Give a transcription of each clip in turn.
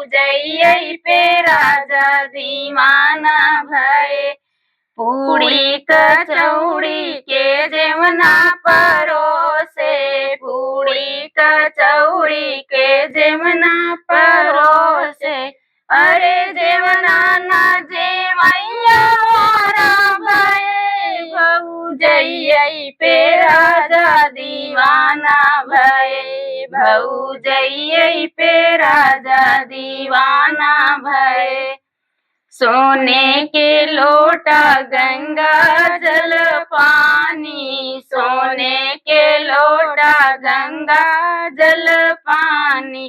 जइयै पे राजा दीवाना भये। पूड़ी कचौड़ी के जेवना परोसे, पूड़ी कचौड़ी के जेवना परोसे, अरे जेवना न जेवैया मारा भये, भौजैयै पे राजा दीवाना भये, भौजैयै पे राजा दीवाना भये। सोने के लोटा गंगा जल पानी, सोने के लोटा गंगा जल पानी,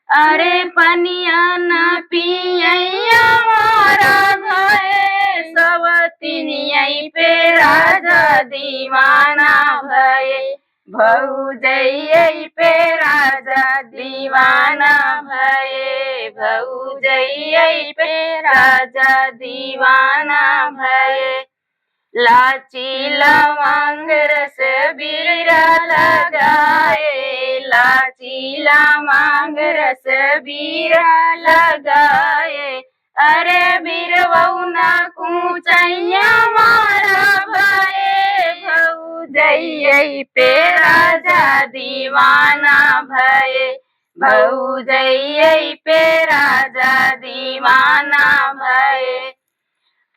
अरे पनिया न पियैया मारा भये, सवतिनियै पे राजा दीवाना भये, भौजैयै पे राजा दीवाना भये, भौजैयै पे राजा दीवाना भये। लाची लवंग रस बीरा लगाए, लाची लवंग रस बीरा लगाए, अरे बीरवौना कुचैया मारा भये, भौजैयै पे राजा दीवाना भये, भौजैयै पे राजा दीवाना भये।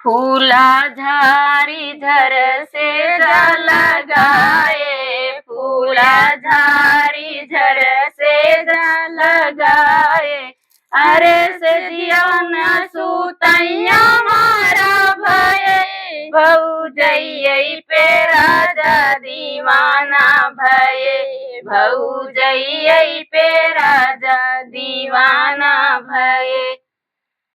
फूला झारी झर से लगाए, फूला झारी झर से लगाए, अरे से जियन सुतैया मारा भये, भौजैयै पे राजा दीवाना भये, भौजैयै पे राजा दीवाना भये।